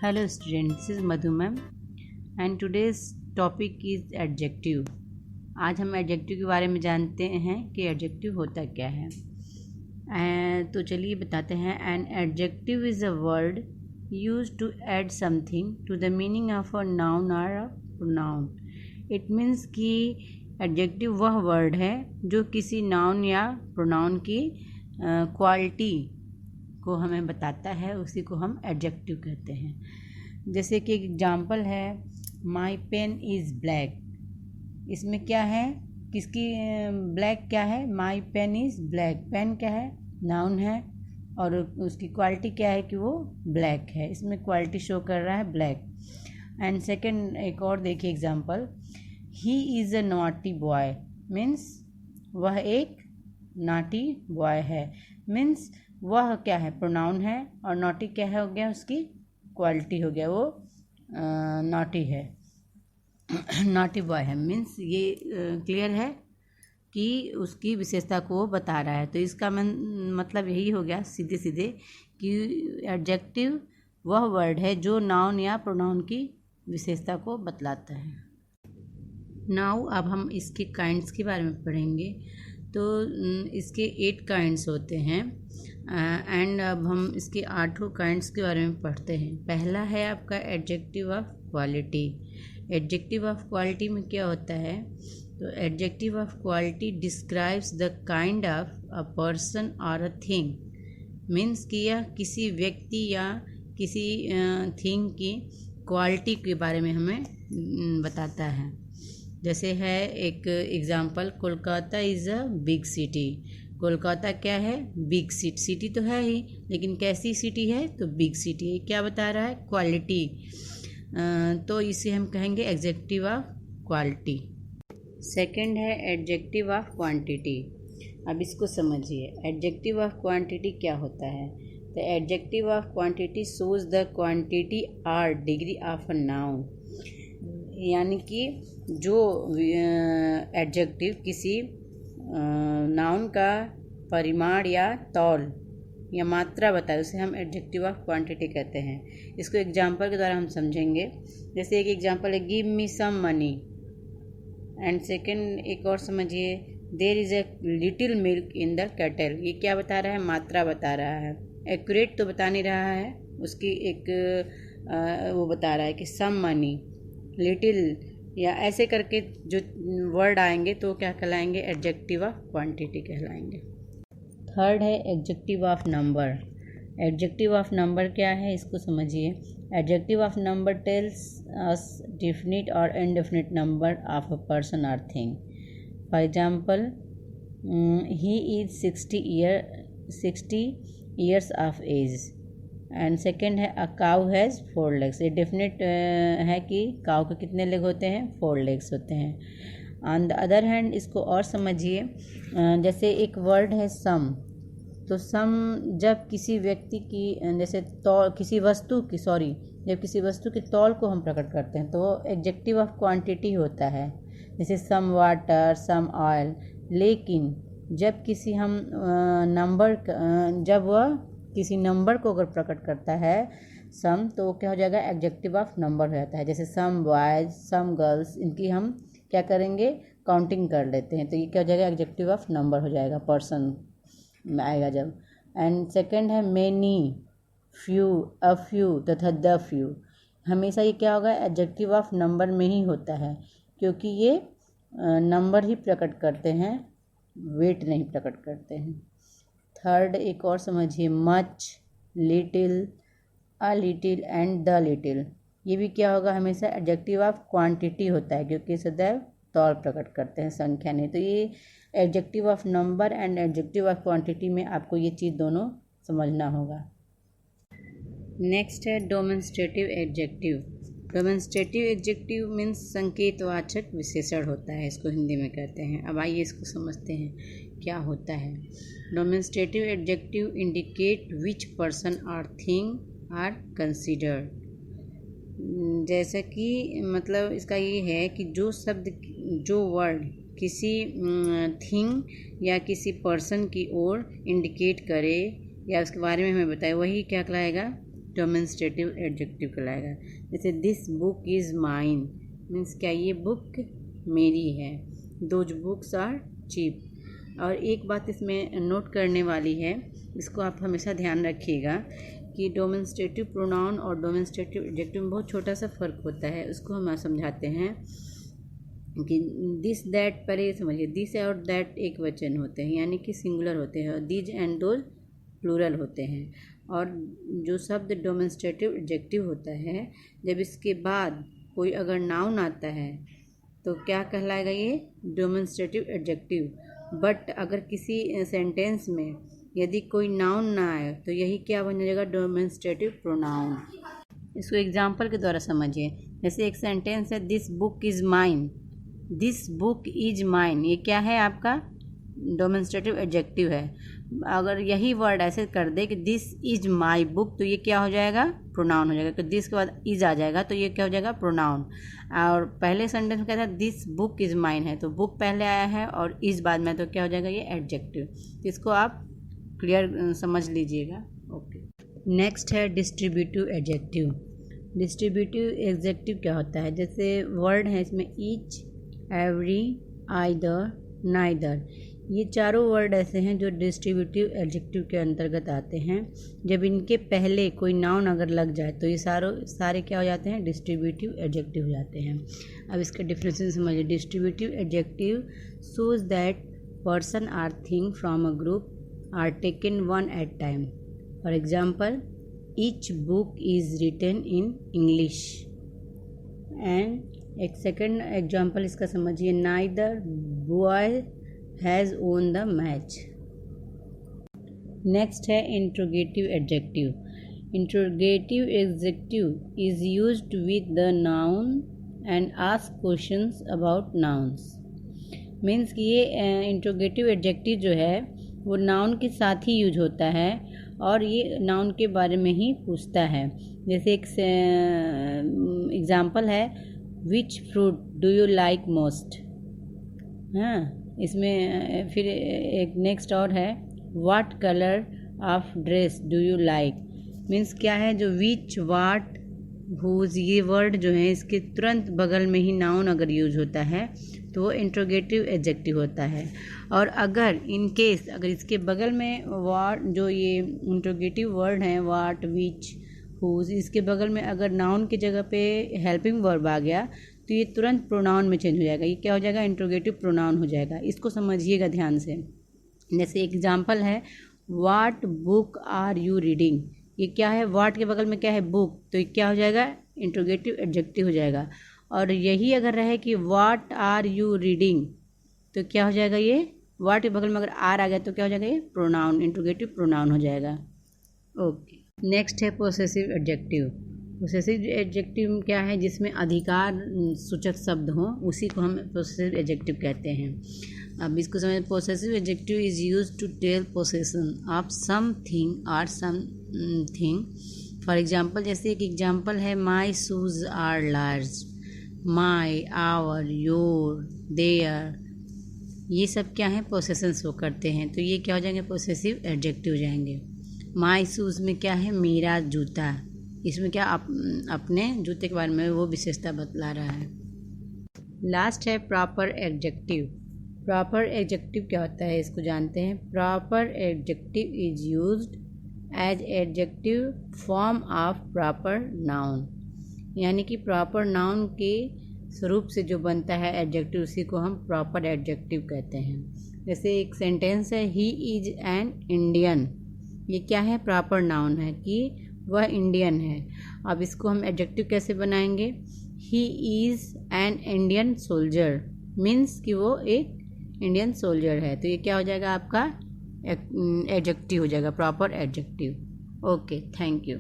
Hello students, this is Madhu ma'am and today's topic is adjective. आज हम adjective के बारे में जानते हैं कि एडजेक्टिव होता क्या है। तो चलिए बताते हैं। An adjective is a word use to add something to the meaning of a noun और अ प्रोनाउन। इट मीन्स कि एडजेक्टिव वह वर्ड है जो किसी नाउन या प्रोनाउन की क्वालिटी को हमें बताता है, उसी को हम एडजेक्टिव कहते हैं। जैसे कि एक एग्जांपल है, माई पेन इज़ ब्लैक। इसमें क्या है, किसकी ब्लैक क्या है, my pen is black. Pen क्या है, नाउन है, और उसकी क्वालिटी क्या है कि वो ब्लैक है। इसमें क्वालिटी शो कर रहा है ब्लैक। एंड सेकंड एक और देखिए example, he is a naughty boy. Means वह एक नॉटी बॉय है। मीन्स वह क्या है, प्रोनाउन है, और नॉटी क्या है, हो गया उसकी क्वालिटी हो गया, वो नॉटी है, नॉटी बॉय है। मीन्स ये क्लियर है कि उसकी विशेषता को वो बता रहा है। तो इसका मतलब यही हो गया सीधे सीधे कि एडजेक्टिव वह वर्ड है जो नाउन या प्रोनाउन की विशेषता को बतलाता है। नाउ अब हम इसके काइंड्स के बारे में पढ़ेंगे। तो इसके 8 काइंड्स होते हैं एंड अब हम इसके 8 काइंड्स के बारे में पढ़ते हैं। पहला है आपका adjective of quality. Adjective of quality में क्या होता है, तो adjective of quality describes the kind of a person और अ थिंग। मीन्स कि यह किसी व्यक्ति या किसी थिंग की क्वालिटी के बारे में हमें बताता है। जैसे है एक example, Kolkata is a big city. Kolkata क्या है, बिग सिटी तो है ही, लेकिन कैसी सिटी है, तो बिग सिटी है। क्या बता रहा है, क्वालिटी। तो इसे हम कहेंगे एडजेक्टिव ऑफ क्वालिटी। सेकंड है एडजेक्टिव ऑफ क्वांटिटी। अब इसको समझिए, एडजेक्टिव ऑफ क्वांटिटी क्या होता है। तो adjective of quantity shows the quantity और डिग्री ऑफ अ नाउन। यानी कि जो एडजेक्टिव किसी नाउन का परिमाण या तौल या मात्रा बताए, उसे हम एडजेक्टिव ऑफ क्वांटिटी कहते हैं। इसको एग्जांपल के द्वारा हम समझेंगे। जैसे एक एग्जांपल है, give me some money. And second एक और समझिए, there is a little milk in the kettle. ये क्या बता रहा है, मात्रा बता रहा है। एक्यूरेट तो बता नहीं रहा है, उसकी एक वो बता रहा है कि सम मनी, लिटिल, या ऐसे करके जो वर्ड आएंगे तो क्या कहलाएंगे, एडजेक्टिव ऑफ क्वांटिटी कहलाएंगे। थर्ड है adjective of number. Adjective of number क्या है, इसको समझिए। Adjective of number tells us definite और indefinite number of a person और thing. For example, he is 60 years of age. And second है, a cow has 4 legs. ये definite है कि काउ के कितने लेग होते हैं, 4 लेग्स होते हैं। ऑन द अदर हैंड इसको और समझिए, जैसे एक वर्ड है सम। तो सम जब किसी व्यक्ति की जैसे तौल, किसी वस्तु की जब किसी वस्तु के तौल को हम प्रकट करते हैं तो एडजेक्टिव ऑफ क्वांटिटी होता है। जैसे सम वाटर, सम ऑयल। लेकिन जब किसी हम जब वह किसी नंबर को अगर प्रकट करता है सम, तो क्या हो जाएगा, एडजेक्टिव ऑफ नंबर हो जाता है। जैसे सम बॉयज, सम गर्ल्स, इनकी हम क्या करेंगे, काउंटिंग कर लेते हैं, तो ये क्या हो जाएगा, एडजेक्टिव ऑफ नंबर हो जाएगा, पर्सन में आएगा जब। एंड सेकंड है मेनी, फ्यू, अ फ्यू तथा द फ्यू। हमेशा ये क्या होगा, एडजेक्टिव ऑफ नंबर में ही होता है, क्योंकि ये नंबर ही प्रकट करते हैं, वेट नहीं प्रकट करते हैं। थर्ड एक और समझिए, much, little, a little and the little. ये भी क्या होगा, हमेशा एडजेक्टिव ऑफ क्वांटिटी होता है, क्योंकि सदैव तौल प्रकट करते हैं, संख्या नहीं। तो ये adjective of number and adjective of quantity में आपको ये चीज़ दोनों समझना होगा। नेक्स्ट है demonstrative adjective. Demonstrative adjective means संकेतवाचक विशेषण होता है, इसको हिंदी में कहते हैं। अब आइए इसको समझते हैं क्या होता है। Demonstrative adjective indicate which person और थिंग आर कंसीडर्ड। जैसा कि मतलब इसका ये है कि जो वर्ड किसी थिंग या किसी पर्सन की ओर इंडिकेट करे या उसके बारे में हमें बताए, वही क्या कहलाएगा, डेमोन्स्ट्रेटिव एडजेक्टिव कहलाएगा। जैसे this book is mine, means क्या ये बुक मेरी है। Those books are cheap. और एक बात इसमें नोट करने वाली है, इसको आप हमेशा ध्यान रखिएगा कि डेमोन्स्ट्रेटिव प्रोनाउन और डेमोन्स्ट्रेटिव एडजेक्टिव में बहुत छोटा सा फ़र्क होता है। उसको हम समझाते हैं कि दिस दैट, पहले ये समझिए, दिस और दैट एक वचन होते हैं, यानी कि सिंगुलर होते हैं, और दीज एंड दोज प्लूरल होते हैं। और जो शब्द डेमोन्स्ट्रेटिव एडजेक्टिव होता है, जब इसके बाद कोई अगर नाउन आता है तो क्या कहलाएगा, ये डेमोन्स्ट्रेटिव एडजेक्टिव। बट अगर किसी सेंटेंस में यदि कोई नाउन ना आए तो यही क्या बन जाएगा, डेमोन्स्ट्रेटिव प्रोनाउन। इसको एग्जांपल के द्वारा समझिए। जैसे एक सेंटेंस है, this book is mine, this book is mine, ये क्या है आपका डेमोन्स्ट्रेटिव एडजेक्टिव है। अगर यही वर्ड ऐसे कर दे कि दिस इज माई बुक, तो ये क्या हो जाएगा, प्रोनाउन हो जाएगा। तो दिस के बाद इज आ जाएगा तो ये क्या हो जाएगा, प्रोनाउन। और पहले सेंटेंस में क्या था, दिस बुक इज माइन है, तो बुक पहले आया है और इज बाद में, तो क्या हो जाएगा, ये एडजेक्टिव। तो इसको आप क्लियर समझ लीजिएगा। ओके, नेक्स्ट है डिस्ट्रीब्यूटिव एडजेक्टिव। डिस्ट्रीब्यूटिव एडजेक्टिव क्या होता है, जैसे वर्ड है इसमें ईच, एवरी, आइदर, नाइदर, ये चारों वर्ड ऐसे हैं जो डिस्ट्रीब्यूटिव एडजेक्टिव के अंतर्गत आते हैं। जब इनके पहले कोई नाउन अगर लग जाए तो ये सारे क्या हो जाते हैं, डिस्ट्रीब्यूटिव एडजेक्टिव हो जाते हैं। अब इसका डिफरेंस समझिए। Distributive adjective shows that person or thing from a group are taken one at time. For example, each book is written in English. एंड एक सेकेंड एग्जाम्पल इसका समझिए, neither boy has won the match. Next है interrogative adjective. Interrogative adjective is used with the noun and ask questions about nouns. Means कि ये interrogative adjective जो है वो नाउन के साथ ही यूज होता है और ये नाउन के बारे में ही पूछता है। जैसे एक एग्जाम्पल है, which fruit do you like most. हाँ, इसमें फिर एक नेक्स्ट और है, what colour of dress do you like. Means क्या है, जो विच, वाट, हुज, ये वर्ड जो है इसके तुरंत बगल में ही नाउन अगर यूज होता है तो वो इंट्रोगेटिव एडजेक्टिव होता है। और अगर इन केस अगर इसके बगल में वाट, जो ये इंट्रोगेटिव वर्ड हैं, वाट, विच, हुज, इसके बगल में अगर नाउन की जगह पे हेल्पिंग वर्ब आ गया तो ये तुरंत प्रोनाउन में चेंज हो जाएगा। ये क्या हो जाएगा, इंट्रोगेटिव प्रोनाउन हो जाएगा। इसको समझिएगा ध्यान से। जैसे एग्जाम्पल है, what book are you reading. ये क्या है, व्हाट के बगल में क्या है, बुक, तो ये क्या हो जाएगा, इंट्रोगेटिव एडजेक्टिव हो जाएगा। और यही अगर रहे कि व्हाट आर यू रीडिंग, तो क्या हो जाएगा, ये व्हाट के बगल में अगर आर आ गया तो क्या हो जाएगा, ये प्रोनाउन, इंट्रोगेटिव प्रोनाउन हो जाएगा। ओके, नेक्स्ट है पोसेसिव एडजेक्टिव। पोसेसिव एडजेक्टिव क्या है, जिसमें अधिकार सूचक शब्द हो, उसी को हम पोसेसिव एडजेक्टिव कहते हैं। अब इसको समझ, possessive adjective is used to tell possession of something और समथिंग। फॉर एग्जांपल, जैसे एक एग्जांपल है, my shoes are large, my, our, your, their, ये सब क्या है, पोसेशन शो करते हैं, तो ये क्या हो जाएंगे, पोसेसिव एडजेक्टिव हो जाएंगे। माय शूज़ में क्या है, मेरा जूता, इसमें क्या अपने जूते के बारे में वो विशेषता बतला रहा है। लास्ट है प्रॉपर एडजेक्टिव। प्रॉपर एडजेक्टिव क्या होता है, इसको जानते हैं। Proper adjective is used as adjective form of proper noun, यानी कि प्रॉपर नाउन के स्वरूप से जो बनता है एडजेक्टिव, उसी को हम प्रॉपर एडजेक्टिव कहते हैं। जैसे एक सेंटेंस है, ही इज एन इंडियन, ये क्या है, प्रॉपर नाउन है कि वह इंडियन है। अब इसको हम एडजेक्टिव कैसे बनाएंगे, he is an Indian soldier, means कि वो एक इंडियन सोल्जर है, तो ये क्या हो जाएगा, आपका एडजेक्टिव हो जाएगा, proper adjective. Okay, thank you.